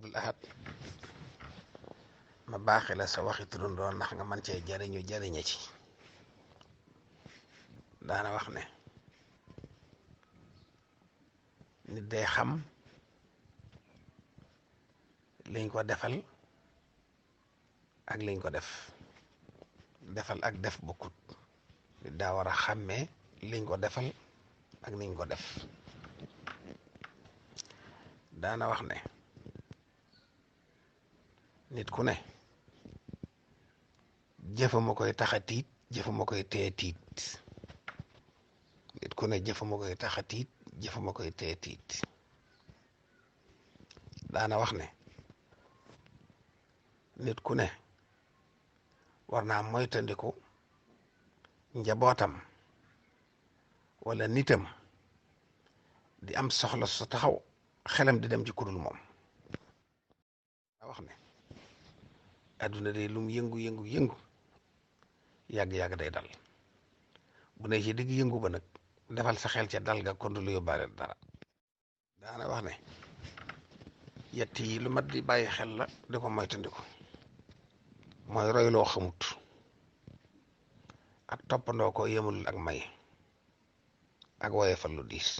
Abdul Ahad ma baaxee la sa waxi turandoo ndax nga man cee jariñe ci daana wax ne nit day xam liñ ko defal ak liñ ko defal ak def bokkut nit daa war a xàmmee liñ ko defal ak niñ ko def daana wax ne nit ku ne jëfama koy taxa tiit jëfama koy teye tiit nit ku ne jëfama koy taxa tiit jëfama koy teye tiit daana wax ne nit ku ne war naa moytandiku njabootam wala nitam di am soxla su taxaw xelam di dem ci kudul moom daa wax ne adduna de lum yëngu yàgg-yàgg day dal bu ne ci digg yëngu ba nag defal sa xel ca dal ga kon du lu yóbbaale dara daana wax ne yett yi lu mat di bàyyi xel la di ko moytandiku mooy roy loo xamut ak toppandoo ko yemul ak may ak woyefal lu diis